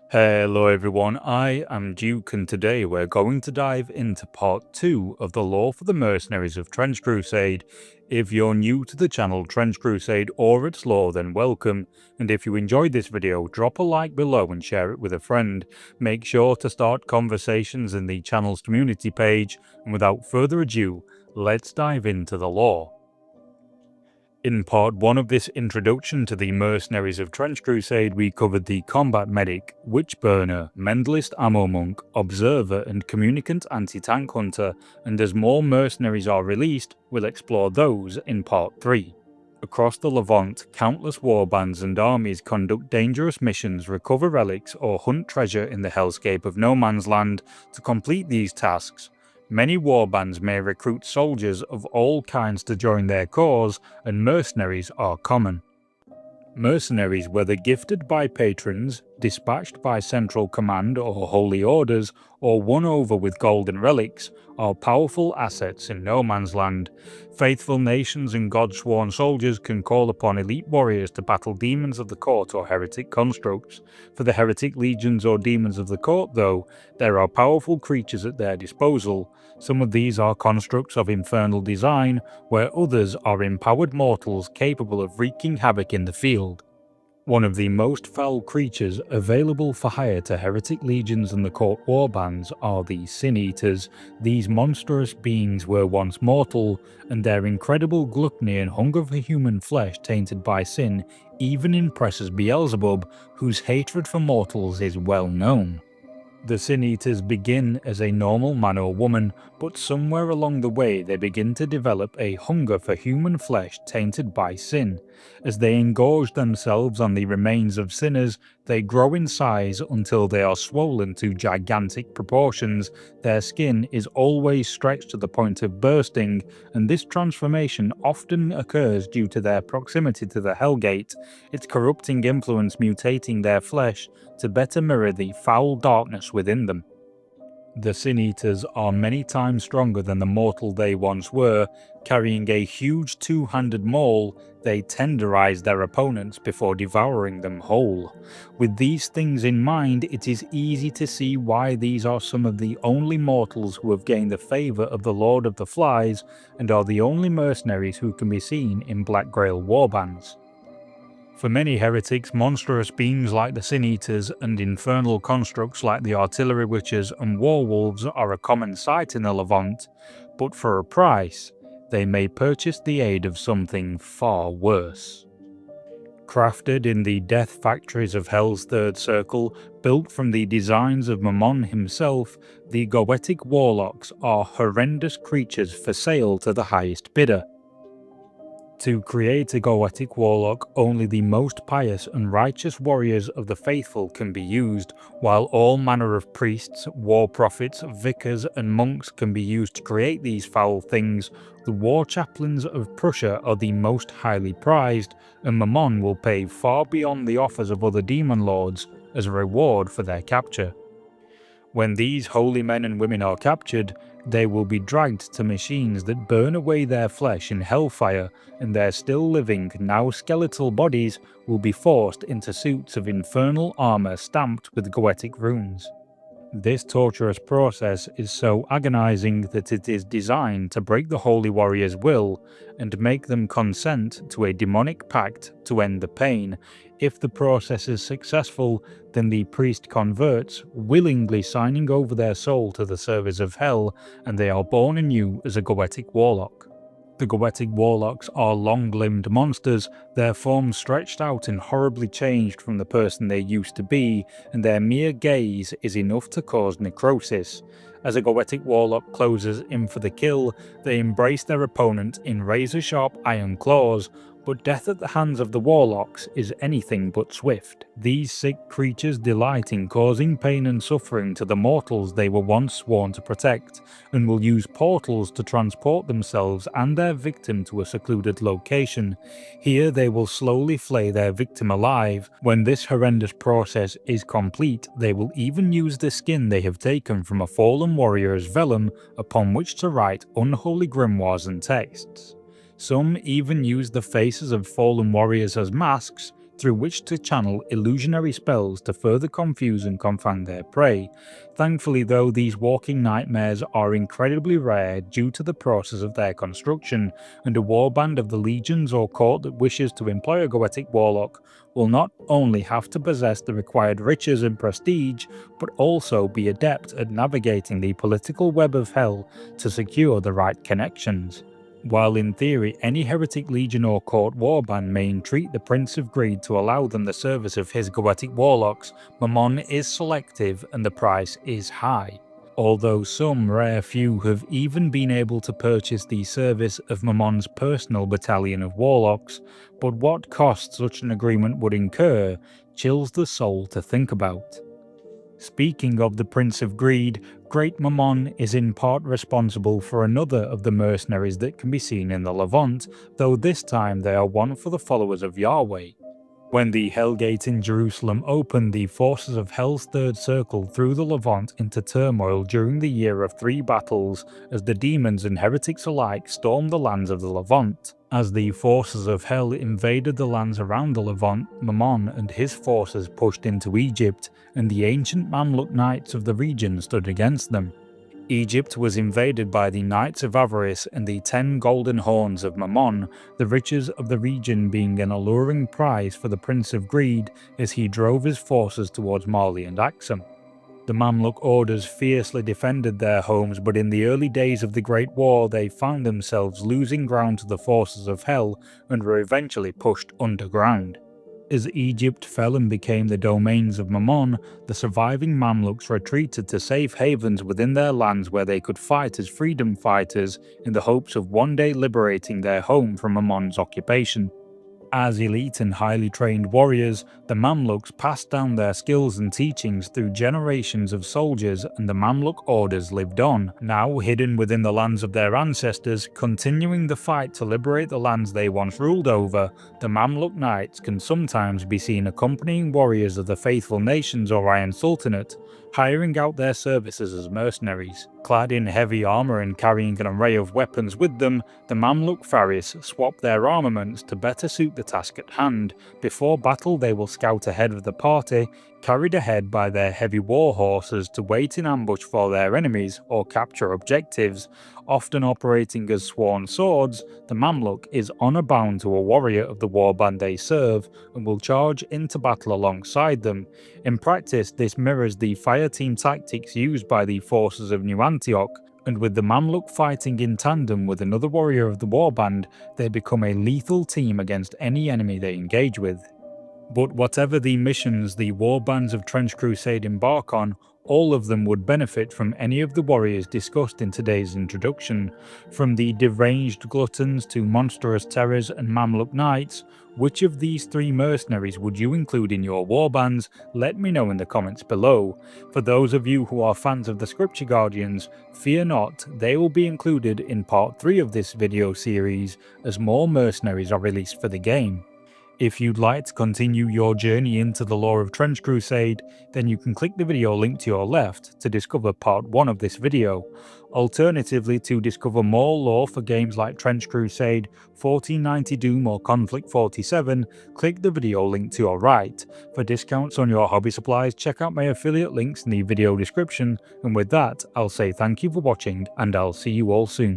Hello everyone, I am Duke and today we're going to dive into part 2 of the lore for the Mercenaries of TrenchCrusade. If you're new to the channel TrenchCrusade or its lore, then welcome, and if you enjoyed this video, drop a like below and share it with a friend. Make sure to start conversations in the channel's community page, and without further ado, let's dive into the lore. In part 1 of this introduction to the Mercenaries of TrenchCrusade, we covered the Combat Medic, Witch Burner, Mentalist Ammo Monk, Observer and Communicant Anti-Tank Hunter, and as more mercenaries are released, we'll explore those in part 3. Across the Levant, countless warbands and armies conduct dangerous missions, recover relics, or hunt treasure in the hellscape of no man's land. To complete these tasks, many warbands may recruit soldiers of all kinds to join their cause, and mercenaries are common. Mercenaries, whether gifted by patrons, dispatched by central command or holy orders, or won over with golden relics, are powerful assets in no man's land. Faithful nations and god-sworn soldiers can call upon elite warriors to battle demons of the court or heretic constructs. For the heretic legions or demons of the court, though, there are powerful creatures at their disposal. Some of these are constructs of infernal design, where others are empowered mortals capable of wreaking havoc in the field. One of the most foul creatures available for hire to heretic legions and the court warbands are the Sin Eaters. These monstrous beings were once mortal, and their incredible gluttony and hunger for human flesh tainted by sin even impresses Beelzebub, whose hatred for mortals is well known. The Sin Eaters begin as a normal man or woman, but somewhere along the way they begin to develop a hunger for human flesh tainted by sin. As they engorge themselves on the remains of sinners, they grow in size until they are swollen to gigantic proportions. Their skin is always stretched to the point of bursting, and this transformation often occurs due to their proximity to the Hellgate, its corrupting influence mutating their flesh to better mirror the foul darkness within them. The Sin Eaters are many times stronger than the mortal they once were. Carrying a huge two-handed maul, they tenderize their opponents before devouring them whole. With these things in mind, it is easy to see why these are some of the only mortals who have gained the favour of the Lord of the Flies, and are the only mercenaries who can be seen in Black Grail warbands. For many heretics, monstrous beings like the Sin Eaters and infernal constructs like the Artillery Witches and Warwolves are a common sight in the Levant, but for a price, they may purchase the aid of something far worse. Crafted in the death factories of Hell's Third Circle, built from the designs of Mammon himself, the Goetic Warlocks are horrendous creatures for sale to the highest bidder. To create a Goetic Warlock, only the most pious and righteous warriors of the faithful can be used, while all manner of priests, war prophets, vicars and monks can be used to create these foul things. The war chaplains of Prussia are the most highly prized, and Mammon will pay far beyond the offers of other demon lords as a reward for their capture. When these holy men and women are captured, they will be dragged to machines that burn away their flesh in hellfire, and their still living, now skeletal bodies will be forced into suits of infernal armour stamped with Goetic runes. This torturous process is so agonizing that it is designed to break the holy warrior's will and make them consent to a demonic pact to end the pain. If the process is successful, then the priest converts, willingly signing over their soul to the service of hell, and they are born anew as a Goetic Warlock. The Goetic Warlocks are long-limbed monsters, their forms stretched out and horribly changed from the person they used to be, and their mere gaze is enough to cause necrosis. As a Goetic Warlock closes in for the kill, they embrace their opponent in razor-sharp iron claws, but death at the hands of the Warlocks is anything but swift. These sick creatures delight in causing pain and suffering to the mortals they were once sworn to protect, and will use portals to transport themselves and their victim to a secluded location. Here they will slowly flay their victim alive. When this horrendous process is complete, they will even use the skin they have taken from a fallen warrior's vellum upon which to write unholy grimoires and texts. Some even use the faces of fallen warriors as masks through which to channel illusionary spells to further confuse and confound their prey. Thankfully though, these walking nightmares are incredibly rare due to the process of their construction, and a warband of the legions or court that wishes to employ a Goetic Warlock will not only have to possess the required riches and prestige, but also be adept at navigating the political web of hell to secure the right connections. While in theory any heretic legion or court warband may entreat the Prince of Greed to allow them the service of his Goetic Warlocks, Mammon is selective and the price is high. Although some rare few have even been able to purchase the service of Mammon's personal battalion of warlocks, but what cost such an agreement would incur chills the soul to think about. Speaking of the Prince of Greed, Great Mammon is in part responsible for another of the mercenaries that can be seen in the Levant, though this time they are one for the followers of Yahweh. When the Hellgate in Jerusalem opened, the forces of Hell's Third Circle threw the Levant into turmoil during the Year of Three Battles as the demons and heretics alike stormed the lands of the Levant. As the forces of Hell invaded the lands around the Levant, Mammon and his forces pushed into Egypt, and the ancient Mamluk knights of the region stood against them. Egypt was invaded by the Knights of Avarice and the 10 golden horns of Mammon, the riches of the region being an alluring prize for the Prince of Greed as he drove his forces towards Mali and Axum. The Mamluk orders fiercely defended their homes, but in the early days of the Great War they found themselves losing ground to the forces of Hell and were eventually pushed underground. As Egypt fell and became the domains of Mammon, the surviving Mamluks retreated to safe havens within their lands where they could fight as freedom fighters in the hopes of one day liberating their home from Mammon's occupation. As elite and highly trained warriors, the Mamluks passed down their skills and teachings through generations of soldiers, and the Mamluk orders lived on, now hidden within the lands of their ancestors, continuing the fight to liberate the lands they once ruled over. The Mamluk knights can sometimes be seen accompanying warriors of the faithful nations or Iron Sultanate, hiring out their services as mercenaries. Clad in heavy armour and carrying an array of weapons with them, the Mamluk Farris swap their armaments to better suit the task at hand. Before battle they will scout ahead of the party, carried ahead by their heavy war horses to wait in ambush for their enemies or capture objectives. Often operating as sworn swords, the Mamluk is honour bound to a warrior of the warband they serve and will charge into battle alongside them. In practice, this mirrors the fireteam tactics used by the forces of New Antioch, and with the Mamluk fighting in tandem with another warrior of the warband, they become a lethal team against any enemy they engage with. But whatever the missions the warbands of TrenchCrusade embark on, all of them would benefit from any of the warriors discussed in today's introduction. From the deranged gluttons to monstrous terrors and Mamluk knights, which of these three mercenaries would you include in your warbands? Let me know in the comments below. For those of you who are fans of the Scripture Guardians, fear not, they will be included in part 3 of this video series as more mercenaries are released for the game. If you'd like to continue your journey into the lore of TrenchCrusade, then you can click the video link to your left to discover part 1 of this video. Alternatively, to discover more lore for games like TrenchCrusade, 1490 Doom or Conflict 47, click the video link to your right. For discounts on your hobby supplies, check out my affiliate links in the video description, and with that, I'll say thank you for watching and I'll see you all soon.